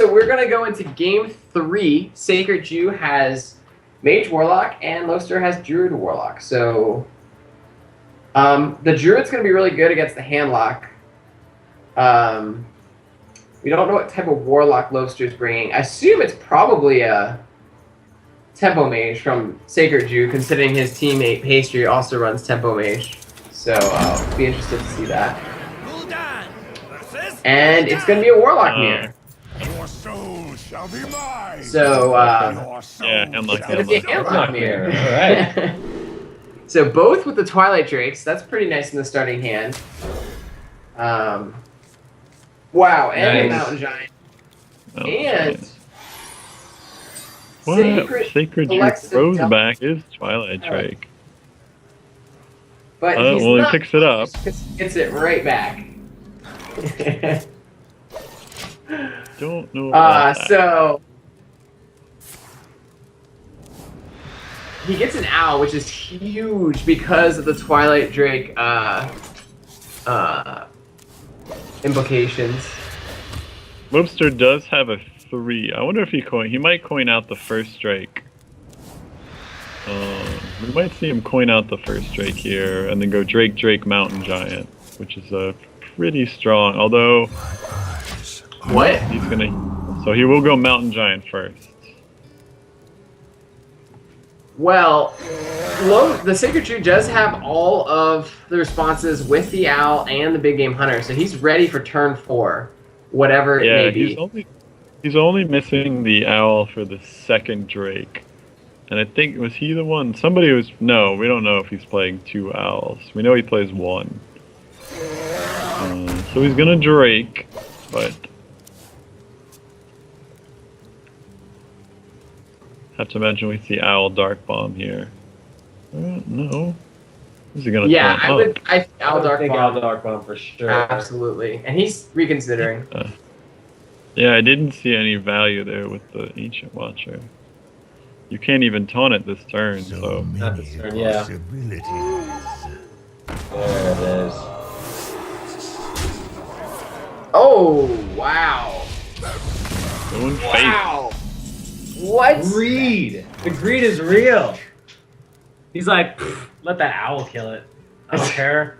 So we're going to go into game 3. TheSacredJew has Mage Warlock, and Loefster has Druid Warlock. So the Druid's going to be really good against the Handlock. We don't know what type of Warlock Loefster's bringing. I assume it's probably a Tempo Mage from TheSacredJew, considering his teammate Pastry also runs Tempo Mage. So I'll be interested to see that. And it's going to be a Warlock mirror. So Handlock. it's going to be a Handlock mirror. All right. So both with the Twilight Drakes. That's pretty nice in the starting hand. Wow, and Nice. a Mountain Giant. Mountain And Giant. What? TheSacredJew selects the throws double- back his Twilight Drake. But Oh, he's well, he not, picks it up. Gets it right back. Don't know about that. So he gets an owl, which is huge because of the Twilight Drake implications. Loefster does have a 3. I wonder if he might coin out the first Drake. We might see him coin out the first Drake here, and then go Drake, Mountain Giant, which is a pretty strong. Although, What? he's gonna, so he will go Mountain Giant first. Well, the TheSacredJew does have all of the responses with the owl and the big game hunter, so he's ready for turn 4, whatever it may be. He's only missing the owl for the second Drake. And I think, was he the one? Somebody was, no, we don't know if he's playing 2 owls. We know he plays 1. So he's gonna Drake, but have to imagine we see Owl Dark Bomb here. No. Is he gonna Yeah, throw him up? I Owl Dark think Bomb. Owl Dark Bomb for sure. Absolutely. And he's reconsidering. Yeah, I didn't see any value there with the Ancient Watcher. You can't even taunt it this turn, so. Not this turn, yeah. There it is. Oh, wow. Going face. Wow. What? Greed! The greed is real! He's like, let that owl kill it. I don't care.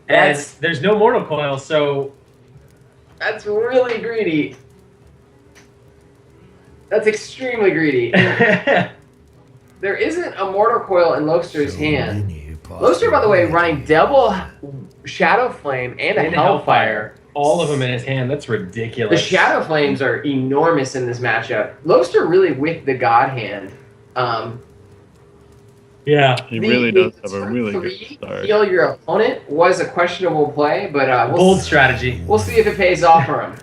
And there's no Mortal Coil, so... That's really greedy. That's extremely greedy. There isn't a Mortal Coil in Loefster's hand. Loefster, by the way, running double Shadow Flame and a Hellfire. All of them in his hand. That's The ridiculous. Shadow Flames are enormous in this matchup. Loefster really with the God hand. Yeah. He really does have a really good start. Heal your opponent was a questionable play, but Bold strategy. we'll see if it pays off for him.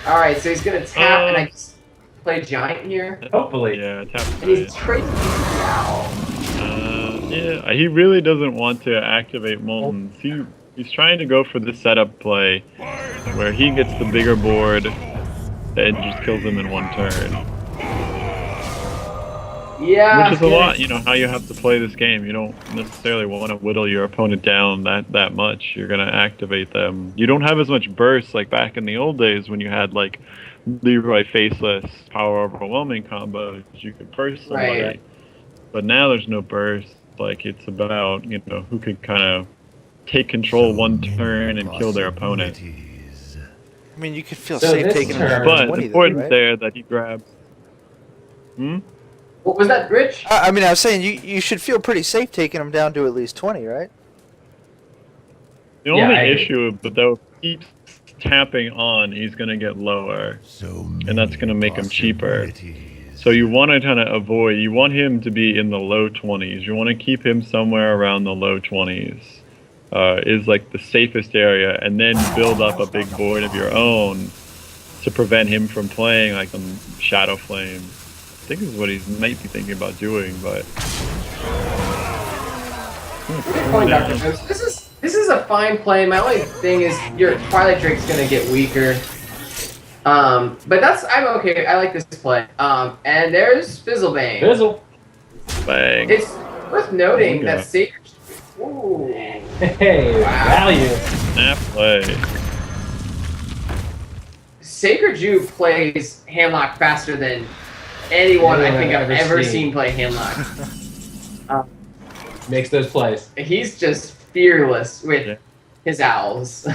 All right, so he's gonna tap and I guess play Giant here, Hopefully. Yeah, tap. and he's trading the Owl. Yeah, he really doesn't want to activate Molten. He's trying to go for the setup play where he gets the bigger board and just kills him in one turn. Yeah, Which is a lot, you know, how you have to play this game. You don't necessarily want to whittle your opponent down that much. You're going to activate them. You don't have as much burst like back in the old days when you had like Leroy Faceless, Power Overwhelming combos. You could burst somebody. Right. But now there's no burst. Like, it's about, you know, who could kind of take control one turn and kill their opponent. I mean, you could feel So safe this taking him turn- down to But 20 important though, right? there that he grabs. What was that, Rich? I mean, I was saying you should feel pretty safe taking him down to at least 20, right? The Yeah, only I agree. issue, but though, he keeps tapping on, he's going to get lower, and that's going to make him cheaper. So you want to kind of avoid, you want him to be in the low 20s. You want to keep him somewhere around the low 20s. Is like the safest area, and then build up a big board of your own to prevent him from playing like on Shadow Flame. I think is what he might be thinking about doing, but Good point, Dr. Jones. This is a fine play. My only thing is your Twilight Drake's gonna get weaker. But I'm okay. I like this play. And there's Fizzlebane. Fizzle. bang. It's worth noting Okay. that Sacred. Ooh. Hey, Wow. value. Snap play. TheSacredJew plays Handlock faster than anyone I think I've ever seen play Handlock. Makes those plays. He's just fearless with his owls.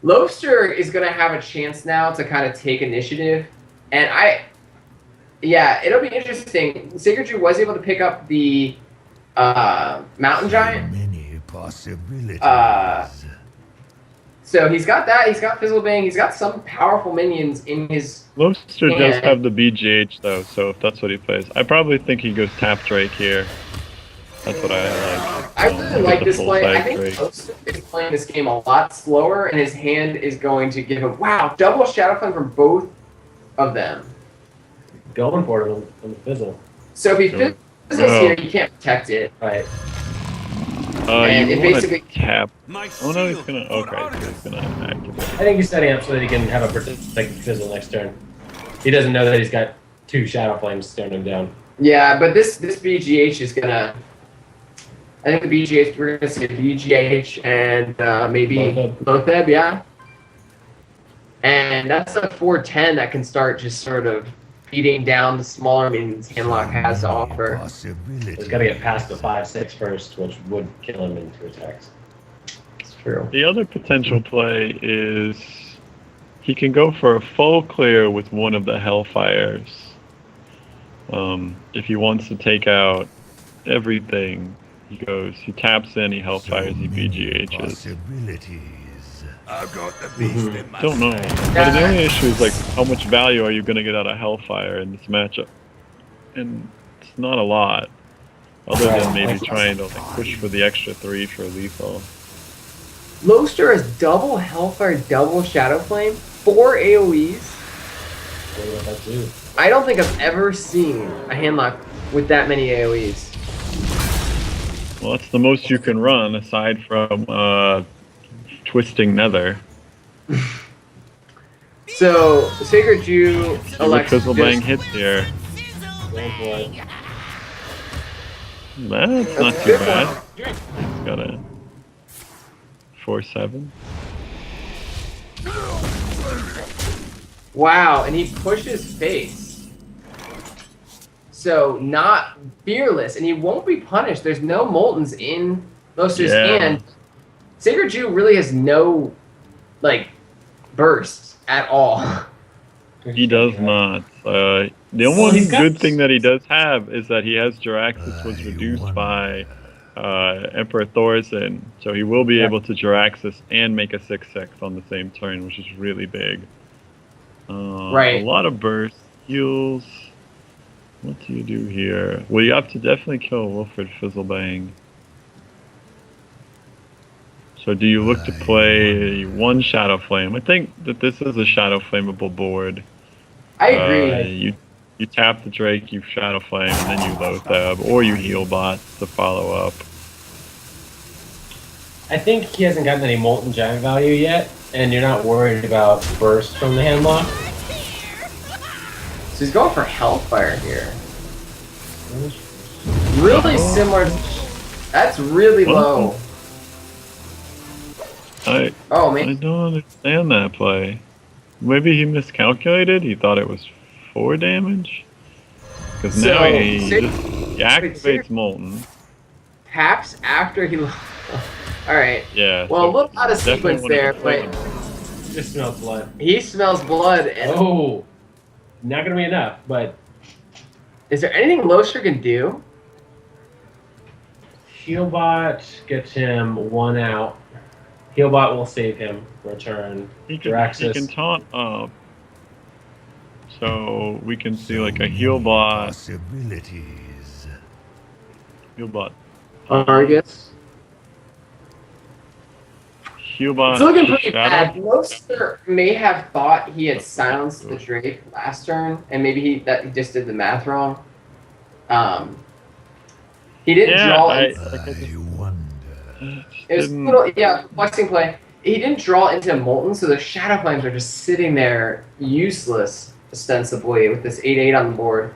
Loefster is going to have a chance now to kind of take initiative. And it'll be interesting. TheSacredJew was able to pick up the Mountain Giant. Many possibilities. So he's got that. He's got Fizzlebang. He's got some powerful minions in his Loefster does hand. have the BGH though, so if that's what he plays, I probably think he goes tap Drake here. That's what I like. I really like this play. I think Drake. Loefster is playing this game a lot slower, and his hand is going to give him double Shadow Flame from both of them. Going for it on the fizzle. So if he fizzles here, he can't protect it. Right. And you it want basically to tap. Oh no, he's gonna. Okay, he's gonna activate. I think he's setting up so that he can have a protected fizzle next turn. He doesn't know that he's got 2 Shadow Flames staring him down. Yeah, but this BGH is gonna. I think the BGH, we're gonna see a BGH and maybe Loefeb, yeah. And that's a 4/10 that can start just sort of beating down the smaller minions Handlock has to offer. He's got to get past the 5/6 first, which would kill him in 2 attacks. It's true. The other potential play is he can go for a full clear with one of the Hellfires. If he wants to take out everything, he taps in, he Hellfires, he BGHs. I've got the beast in my Don't know. But the only issue is, like, how much value are you going to get out of Hellfire in this matchup? And it's not a lot. Other than maybe trying to push for the extra 3 for lethal. Loefster has double Hellfire, double Shadow Flame, 4 AoEs. What about that too? I don't think I've ever seen a Handlock with that many AoEs. Well, that's the most you can run, aside from Twisting Nether. So, TheSacredJew elects Fizzlebang hits here. That's not too bad. He's got a 4/7. Wow, and he pushes face. So, not fearless, and he won't be punished. There's no Moltons in Loefster's hand. TheSacredJew really has no, bursts at all. He does not. The only good thing that he does have is that he has Jiraxis was reduced by Emperor Thorson, so he will be able to Jiraxis and make a 6/6 on the same turn, which is really big. Right. A lot of burst heals. What do you do here? Well, you have to definitely kill Wilfred Fizzlebang. So do you look to play 1 Shadow Flame? I think that this is a Shadow Flameable board. I agree. You tap the Drake, you Shadow Flame, and then you Loefeb, or you heal bot to follow up. I think he hasn't gotten any Molten Giant value yet, and you're not worried about burst from the Handlock. So he's going for Hellfire here. Really similar. That's really low. I don't understand that play. Maybe he miscalculated. He thought it was 4 damage. Because now he activates Molten. Taps after he. Alright. Yeah. Well, a little out of sequence there, but. He just smells blood. He smells blood. And not gonna be enough, but. Is there anything Loefster can do? Healbot gets him 1 out. Healbot will save him for a turn. He can taunt up. So we can see like a Healbot. Possibilities. Healbot. Argus. Healbot. It's looking pretty bad. Loefster may have thought he had silenced the Drake last turn, and maybe he just did the math wrong. He didn't draw. I wonder. It was a little, flexing play. He didn't draw into Molten, so the Shadow Flames are just sitting there useless, ostensibly, with this 8/8 on the board.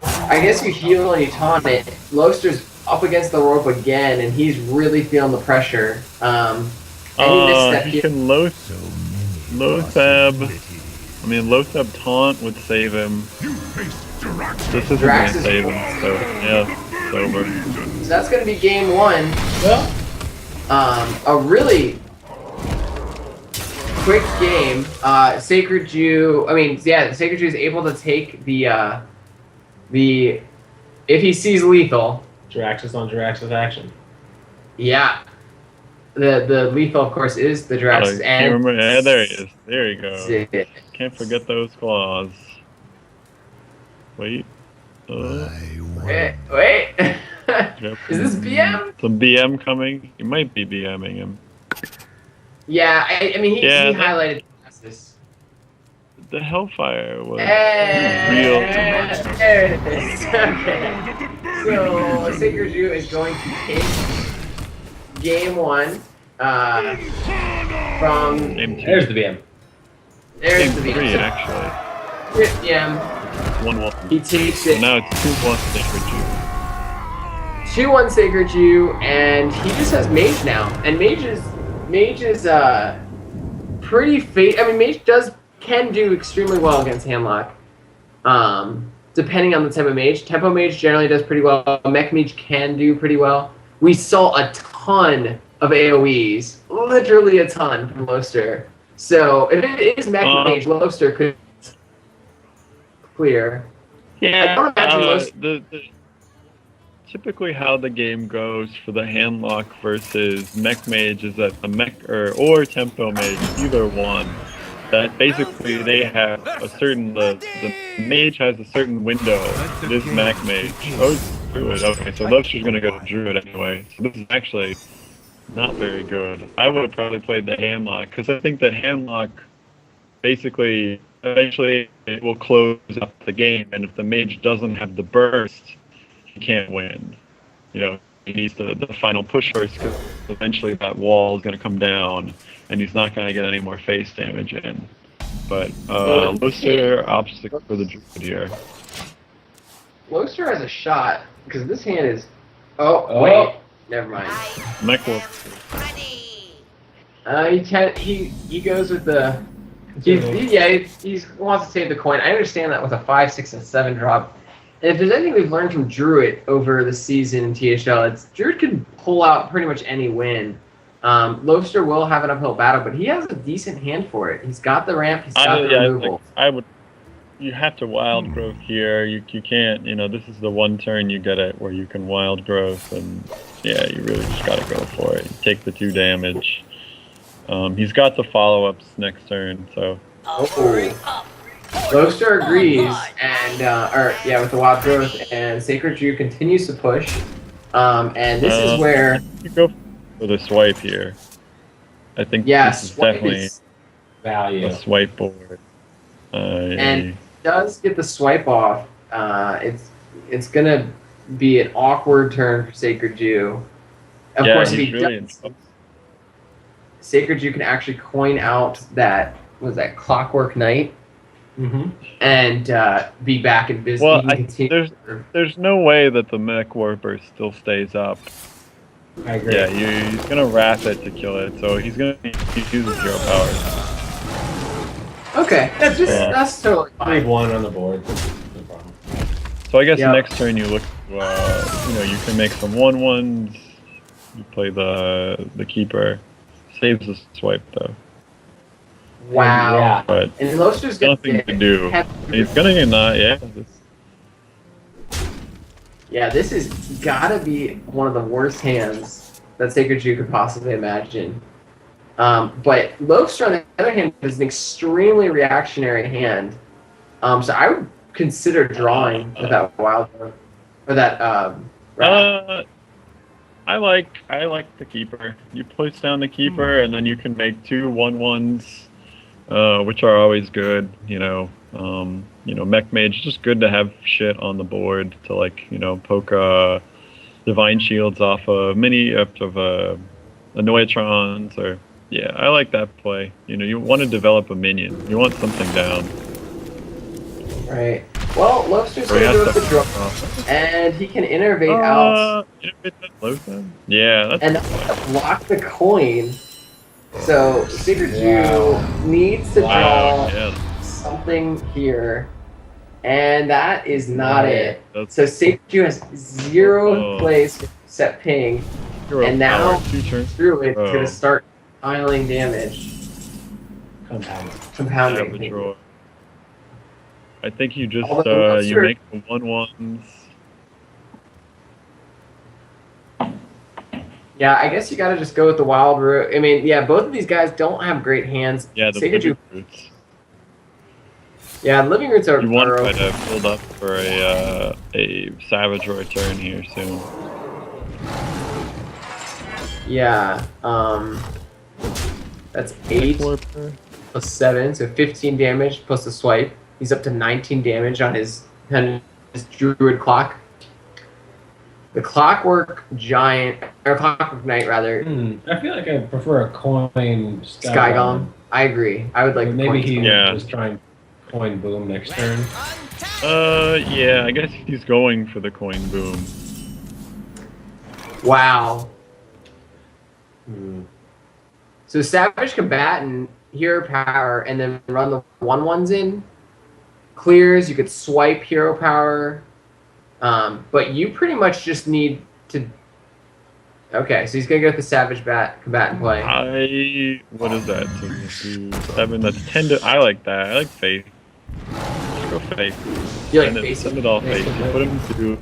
I guess you heal and you taunt it. Loefster's up against the rope again, and he's really feeling the pressure. He can Loefster. Lothab. I mean, Lothab taunt would save him. You face Drax. This isn't Drax gonna is- save him, so yeah, it's over. So that's going to be game one. Well, A really quick game. Sacred Jew. I mean, yeah, the Sacred Jew is able to take the if he sees lethal. Jiraxis on Jiraxis action. Yeah. The lethal, of course, is the Drax. Oh, can't remember. Yeah, there he is. There you go. Sick. Can't forget those claws. Wait. Wait. Is this BM? Some BM coming? You might be BMing him. Yeah, I mean, he Yeah, highlighted this. The Hellfire was Hey, real. there it is. Okay. So, Sacred Jew is going to take game one from. Game 2. There's the BM. There's Game the 3, BM. actually. BM. 1-1. He takes So it. now it's 2-1 Sacred Jew. 2-1 Sacred Jew, and he just has Mage now. And Mage is pretty I mean, Mage can do extremely well against Handlock. Depending on the type of Mage. Tempo Mage generally does pretty well. Mech Mage can do pretty well. We saw a ton of AoEs, literally a ton from Loefster. So if it is Mech Mage, Loefster could clear. I Yeah, don't imagine Loefster. typically how the game goes for the Handlock versus Mech Mage is that the Mech or Tempo Mage, either one, that basically they have a certain the Mage has a certain window. This Mech Mage. Oh, it's Druid. Okay, so Loefster's gonna go to Druid anyway. So this is actually not very good. I would have probably played the Handlock because I think that Handlock basically eventually it will close up the game, and if the Mage doesn't have the burst, he can't win. You know, he needs the final push first because eventually that wall is going to come down and he's not going to get any more face damage in. But Loefster opts for the Druid here. Loefster has a shot because this hand is. Oh wait, never mind. Mech will. He goes with the. He wants to save the coin. I understand that with a 5, 6, and 7 drop. And if there's anything we've learned from Druid over the season in THL, it's Druid can pull out pretty much any win. Loefster will have an uphill battle, but he has a decent hand for it. He's got the ramp. He's got the removal. I would. You have to wild growth here. You can't. You know, this is the one turn you get it where you can wild growth, and yeah, you really just gotta go for it. You take the 2 damage. He's got the follow-ups next turn, so. Loefster agrees, and with the wild growth, and Sacred Jew continues to push. And this is where you go for the swipe here. I think this is definitely value. a swipe board. And does get the swipe off. It's gonna be an awkward turn for Sacred Jew. Of course, if he does, Sacred Jew can actually coin out that Clockwork Knight, and be back in business. Well, there's no way that the Mech Warper still stays up. I agree. Yeah, he's gonna wrap it to kill it, so he's gonna use 0 powers. Okay, that's totally fine. Leave 1 on the board. No problem. So I guess next turn you look, you can make some 1/1s. You play the Keeper. Saves the swipe though. Wow. Yeah. But And Loefster's gonna nothing get to do. He's gonna get this is gotta be one of the worst hands that Sacred Jew could possibly imagine. But Loefster, on the other hand, is an extremely reactionary hand. So I would consider drawing with that wild or that. I like the Keeper. You place down the Keeper, and then you can make 2 1/1s, which are always good. Mech Mage just good to have shit on the board to poke Divine Shields off of Annoyatrons or I like that play. You want to develop a minion. You want something down. Right. Well, Loefster's going to do the draw, and he can innervate out. Innervate that Loefster? Yeah, that's and block the coin So TheSacredJew needs to Wow, draw yeah. something here, and that is not it. That's So TheSacredJew has 0 in Oh. place with set ping, hero and now power, 2 turns. Druid is Oh. going to start piling damage. Compounding. Savage Roar. I think you just Although you make the 1/1s. Yeah, I guess you got to just go with the wild root. I mean, yeah, both of these guys don't have great hands. Yeah, the TheSacredJew. living roots. Yeah, living roots are. You want are to try to build up for a Savage Roar turn here soon. Yeah. That's 8 plus 7, so 15 damage plus the swipe. He's up to 19 damage on his Druid clock. The Clockwork Giant, or Clockwork Knight rather. I feel like I prefer a coin Sky Golem. I agree. I would like the maybe he Yeah. was trying coin boom next turn. Yeah, I guess he's going for the coin boom. Wow. So Savage Combatant, hero power, and then run the 1/1s in. Clears, you could swipe hero power. But you pretty much just need to... Okay, so he's going to go with the Savage Combatant play. What is that? 7, that's 10 to... I like that. I like Faith. Just go Faith. You like Faith? Send it all Faith. You put him to...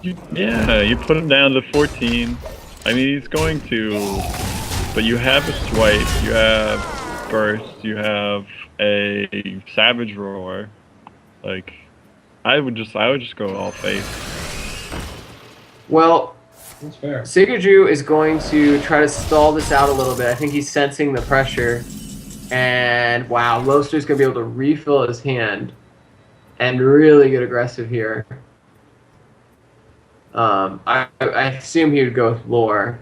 you put him down to 14. I mean, he's going to... But you have a swipe, you have burst, you have a Savage Roar. Like... I would just go all Faith. Well, that's fair. TheSacredJew is going to try to stall this out a little bit. I think he's sensing the pressure. And wow, Loefster's going to be able to refill his hand and really get aggressive here. I assume he would go with lore.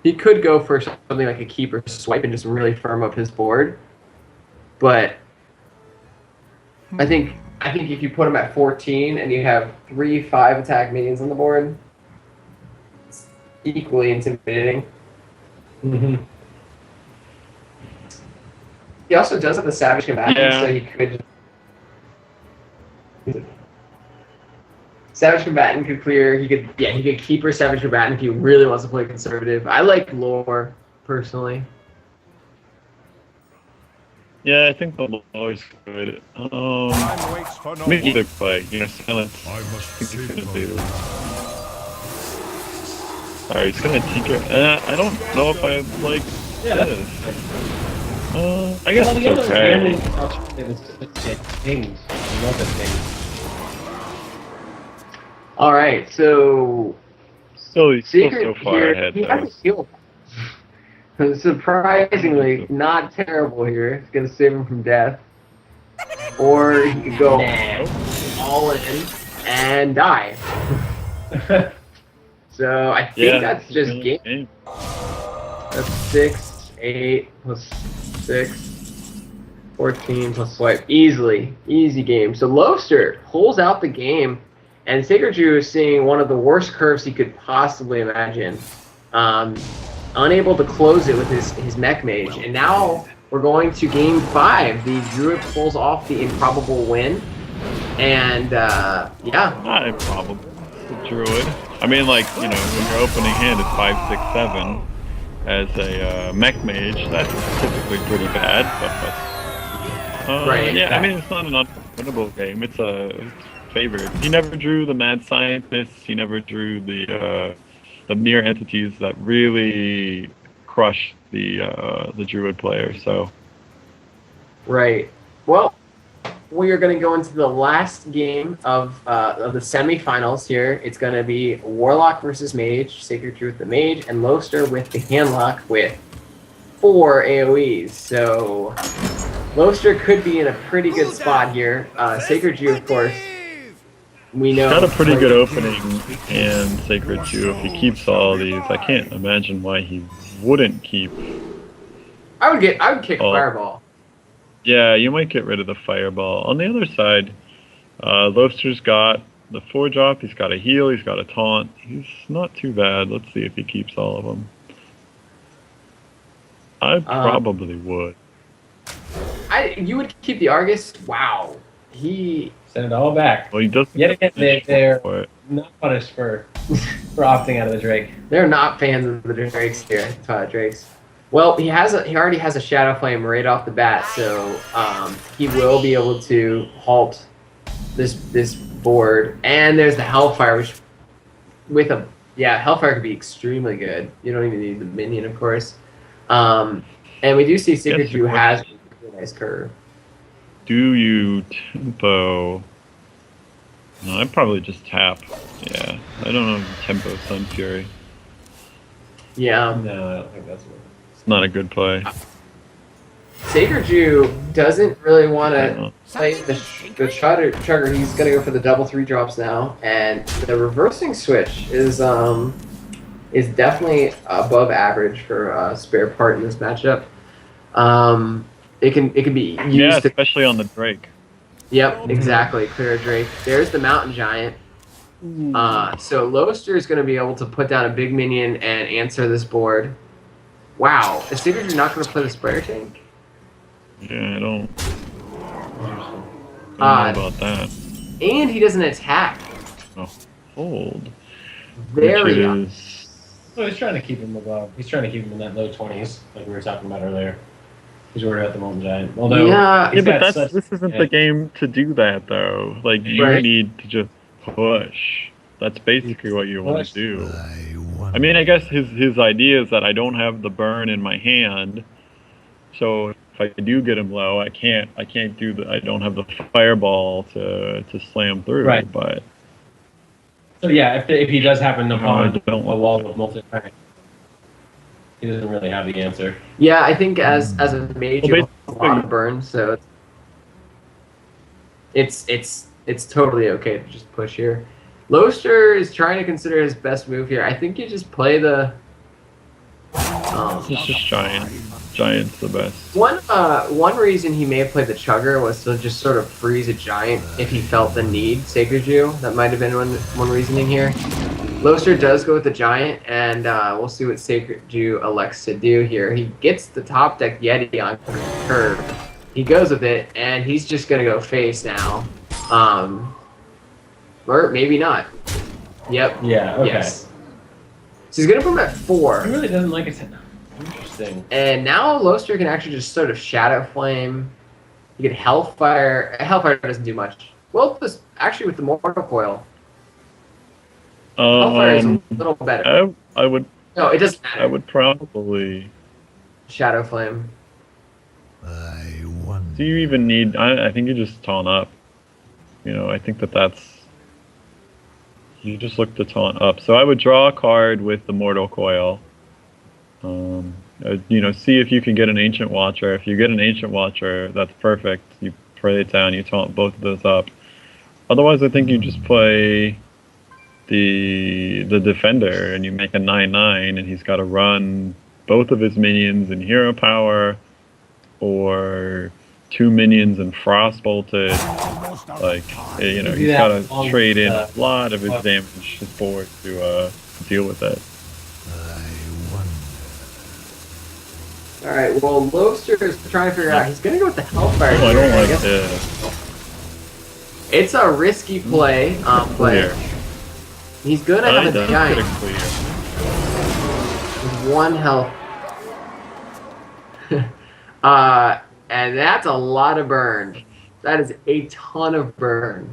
He could go for something like a keeper swipe and just really firm up his board. But I think if you put him at 14 and you have 3 5 attack minions on the board, it's equally intimidating. He also does have the Savage Combatant, so he could... Savage Combatant could clear. He could keeper Savage Combatant if he really wants to play conservative. I like lore, personally. Yeah, I think the lore is good. Maybe either play. Silence. I think he's gonna do. Alright, he's gonna tinker. I don't know if I like this. I guess it's okay. All right, so he's still so far ahead, he though. has a heal. Surprisingly, not terrible here. It's gonna save him from death, or he could go all in and die. So I think that's just game. That's 6, 8 plus 6, 14 plus swipe. Easy game. So Loefster pulls out the game, and TheSacredJew is seeing one of the worst curves he could possibly imagine. Unable to close it with his mech mage, and now we're going to game 5. The Druid pulls off the improbable win, and Not improbable. The Druid. I mean, like, when your opening hand is 5, 6, 7 as a mech mage, that's typically pretty bad. But right. Yeah, I mean, it's not an unwinnable game. It's favored. He never drew the mad scientists. He never drew the mere entities that really crush the Druid player. So, right. Well, we are going to go into the last game of the semifinals here. It's going to be Warlock versus Mage, TheSacredJew with the Mage, and Loefster with the Handlock with 4 AoEs. So Loefster could be in a pretty good spot here. TheSacredJew, of course, we know. He's got a pretty good opening in TheSacredJew. If he keeps all these, I can't imagine why he wouldn't keep. I would kick Fireball. Yeah, you might get rid of the Fireball. On the other side, Loefster's got the 4-drop, he's got a heal, he's got a taunt. He's not too bad. Let's see if he keeps all of them. I probably would. You would keep the Argus? Wow. He... Send it all back. Well, he doesn't. Yet again, they're for it. not punished for opting out of the Drake. They're not fans of the Drakes here, Twilight Drakes. Well, he already has a Shadow Flame right off the bat, so he will be able to halt this board. And there's the Hellfire, which Hellfire could be extremely good. You don't even need the minion, of course. And we do see TheSacredJew has a nice curve. Do you tempo? No, I'd probably just tap. Yeah, I don't know tempo Sun Fury. Yeah. No, I don't think that's what. It's not a good play. TheSacredJew doesn't really want to play the chugger. He's going to go for the double 3-drops now, and the reversing switch is definitely above average for a spare part in this matchup. It can be used especially on the Drake. Yep, exactly. Clear a Drake. There's the Mountain Giant. So Loefster is going to be able to put down a big minion and answer this board. Wow, is TheSacredJew not going to play the Sprayer Tank? Yeah, I don't know about that. And he doesn't attack. Oh, hold. Very So he's trying to keep him above. He's trying to keep him in that low 20s, like we were talking about earlier. He's worried about the Mountain Giant. Although, but this isn't the game to do that, though. Like, you need to just push. That's basically what you want to do. I mean, I guess his idea is that I don't have the burn in my hand, so if I do get him low, I can't do the. I don't have the fireball to slam through. Right. But so yeah, if he does happen to fall into a wall of multi-tank, he doesn't really have the answer. Yeah, I think as a mage, you have a lot of burn, so it's totally okay to just push here. Loefster is trying to consider his best move here. I think you just play the. It's just Giant. Giant's the best. One reason he may have played the Chugger was to just sort of freeze a Giant if he felt the need. TheSacredJew, that might have been one reasoning here. Loefster does go with the Giant, and we'll see what TheSacredJew elects to do here. He gets the top deck Yeti on curve. He goes with it, and he's just gonna go face now. Or maybe not. Yep. Yeah, okay. Yes. So he's going to put him at 4. He really doesn't like it. Interesting. And now Loefster can actually just sort of Shadow Flame. You get Hellfire. Hellfire doesn't do much. Well, actually with the Mortal Coil. Hellfire is a little better. I would... No, it doesn't matter. I would probably... Shadow Flame. Do you even need... I think you just taunt up. You know, I think that's... You just look to taunt up. So I would draw a card with the Mortal Coil. You know, see if you can get an Ancient Watcher. If you get an Ancient Watcher, that's perfect. You pray it down, you taunt both of those up. Otherwise, I think you just play the Defender, and you make a 9/9, and he's got to run both of his minions in Hero Power, or 2 minions and Frost Bolted. Like, you know, he's got to trade in a lot of his damage board to deal with it. Alright, well, Loefster is trying to figure out. He's going to go with the Hellfire. Oh, I don't like this. It's a risky play. He's going to have a Giant. With 1 health. And that's a lot of burn. That is a ton of burn.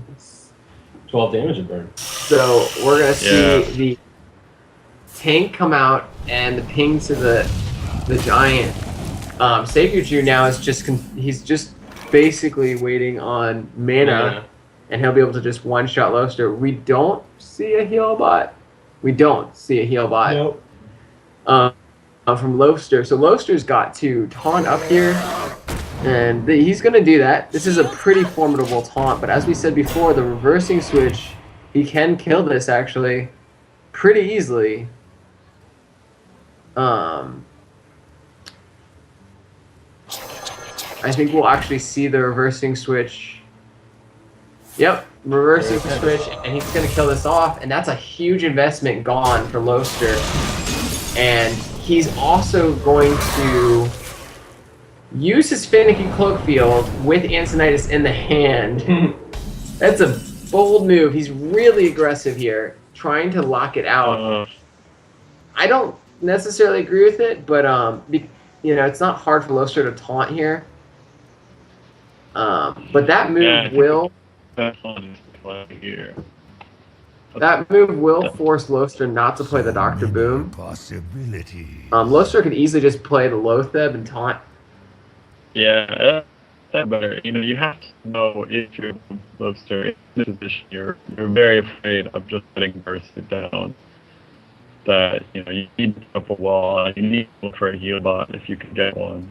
12 damage of burn. So we're gonna see the tank come out and the ping to the Giant. TheSacredJew now is he's just basically waiting on mana, and he'll be able to just one-shot Loefster. We don't see a heal bot. Nope. From Loefster. So Loefster's got to taunt up here. And he's going to do that. This is a pretty formidable taunt, but as we said before, the reversing switch, he can kill this actually pretty easily. I think we'll actually see the reversing switch. Yep, reversing switch, and he's going to kill this off, and that's a huge investment gone for Loefster. And he's also going to use his Finicky Cloak Field with Ansonitis in the hand. That's a bold move. He's really aggressive here, trying to lock it out. I don't necessarily agree with it, but it's not hard for Loefster to taunt here. But that move will. That's on play here. That move will force Loefster not to play the Dr. Boom. Loefster could easily just play the Loatheb and taunt. Yeah, that's better. You have to know if you're Loefster in this position, you're very afraid of just getting bursted down. That you need to put up a wall. You need to look for a heal bot if you can get one.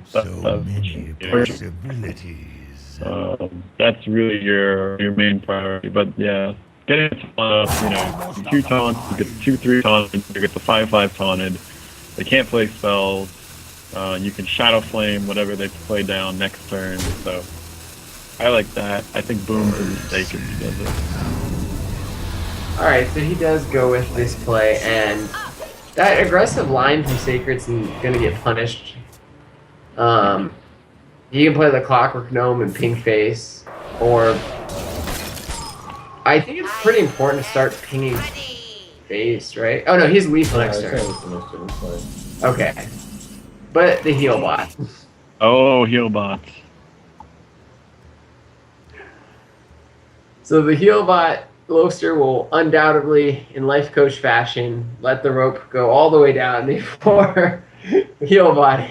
That's really your main priority. But yeah. Getting a taunt up, 2 taunts, you get the 2/3 taunted, you get the 5/5 taunted. They can't play spells. You can Shadow Flame whatever they play down next turn. So I like that. I think Boom's a mistake if he does it. Alright, so he does go with this play, and that aggressive line from Sacred's gonna get punished. You can play the Clockwork Gnome and Pink Face, or I think it's pretty important to start pinging Face, right? Oh no, he's lethal next turn. Okay. But the heal bot. Oh, heal bots. So the heal bot, Loefster will undoubtedly, in life coach fashion, let the rope go all the way down before heal body.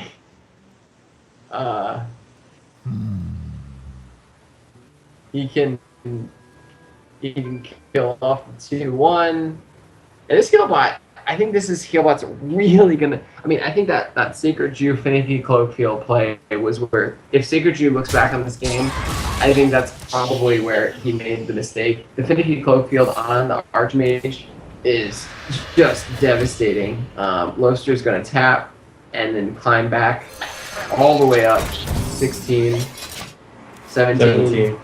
He can kill off the 2/1. And this Healbot, I think this is Healbot's really gonna. I mean, I think that Sacred Jew Finicky Cloak Field play was where, if Sacred Jew looks back on this game, I think that's probably where he made the mistake. The Finicky Cloak Field on the Archmage is just devastating. Loefster's gonna tap and then climb back all the way up 16, 17.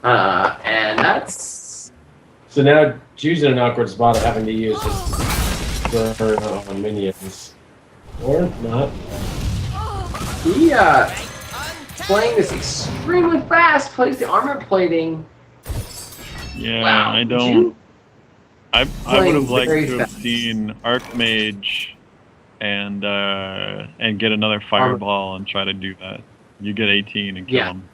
And that's... So now Jew's in an awkward spot of having to use his minions. Or not. He, playing this extremely fast, plays the armor plating. Yeah, Wow, I don't... I would have liked very to have fast. seen Archmage and get another Fireball and try to do that. You get 18 and kill him.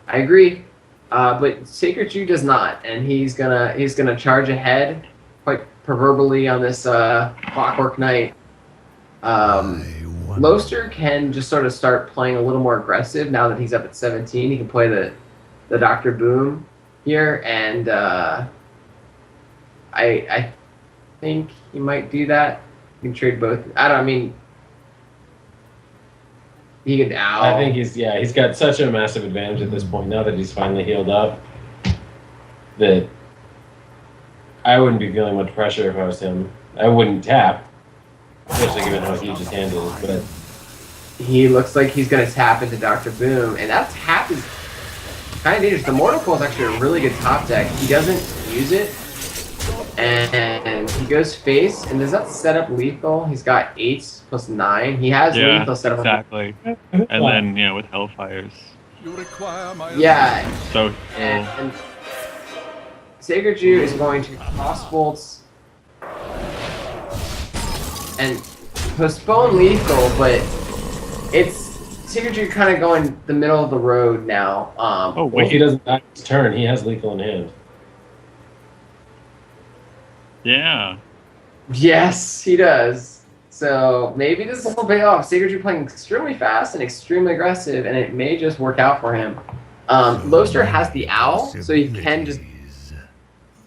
I agree, but Sacred Jew does not, and he's gonna charge ahead, quite proverbially on this Clockwork Knight. Loefster can just sort of start playing a little more aggressive now that he's up at 17. He can play the Dr. Boom here, and I think he might do that. He can trade both. He could owl. I think he's got such a massive advantage at this point now that he's finally healed up that I wouldn't be feeling much pressure if I was him. I wouldn't tap, especially given how huge his hand is, but he looks like he's going to tap into Dr. Boom, and that tap is kind of dangerous. The Mortal Coil is actually a really good top deck. He doesn't use it, and he goes face, and does that set up lethal? He's got 8 plus 9. He has lethal set up. Exactly. And then, with Hellfires. You require my So, and Sacred Jew is going to cross bolts and postpone lethal, but it's Sacred Jew kind of going the middle of the road now. If he doesn't die his turn, he has lethal in hand. yeah. Yes, he does. So maybe this will pay off. Sacred Jew playing extremely fast and extremely aggressive, and it may just work out for him. Loefster has the owl, so he can just...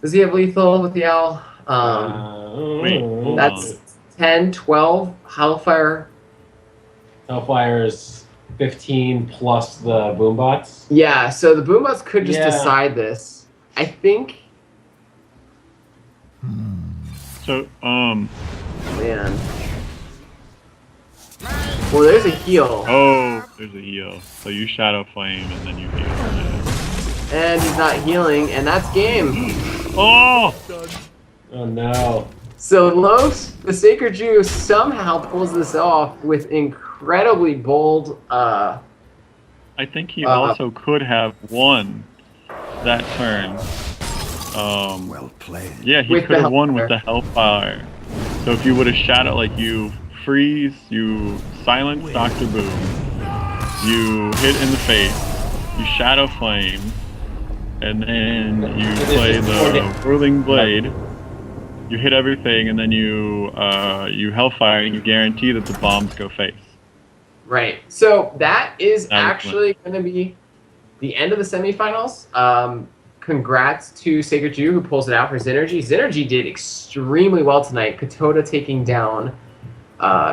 Does he have lethal with the owl? That's 10, 12, Hellfire. Hellfire's 15 plus the boombots. Yeah, so the boombots could just decide this. I think... So, Man. Well, there's a heal. Oh, there's a heal. So you Shadow Flame and then you heal. Yeah. And he's not healing, and that's game. Oh! Oh no. So the Sacred Jew somehow pulls this off with incredible incredibly bold. I think he also could have won that turn. Well played. Yeah, he With could the have won with Hellfire. the Hellfire. So if you would have shadowed, like you freeze, you silence Dr. Boom, you hit in the face, you shadow flame, and then you play the whirling blade. You hit everything, and then you Hellfire, and you guarantee that the bombs go face. Right. So that is That was actually going to be the end of the semifinals. Congrats to TheSacredJew who pulls it out for Xynergy. Xynergy did extremely well tonight. Katoda taking down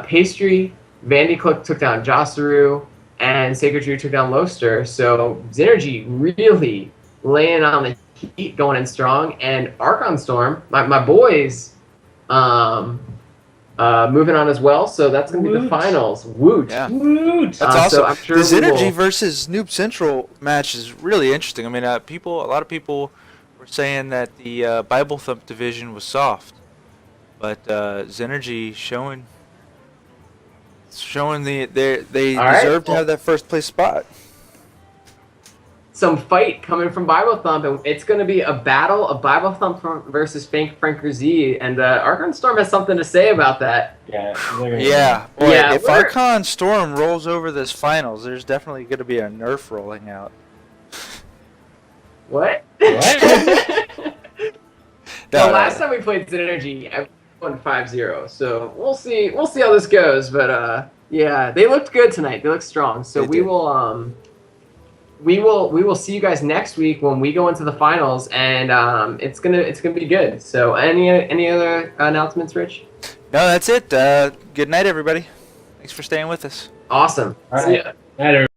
Pastry. Vandy Cook took down Josaru. And TheSacredJew took down Loefster. So Xynergy really laying on the heat, going in strong. And Archon Storm, my boys, moving on as well. So that's going to be the finals. Woot. Yeah. Woot! That's awesome. So I'm sure the we Xynergy will- versus Noob Central match is really interesting. I mean, a lot of people were saying that the Bible Thump division was soft, but Xynergy showing they All right, deserve to well- have that first place spot. Some fight coming from Bible Thump, and it's going to be a battle of Bible Thump versus Franker Z, and Archon Storm has something to say about that. Yeah. Yeah, boy, Yeah, if we're- Archon Storm rolls over this finals, there's definitely going to be a nerf rolling out. What? No, The last time we played Xynergy, I won 5-0, so we'll see how this goes, but yeah, they looked good tonight. They looked strong. So They we did. will see you guys next week when we go into the finals, and it's gonna be good. So any other announcements, Rich? No, that's it. Good night, everybody. Thanks for staying with us. Awesome. All See right. ya. Night, everybody.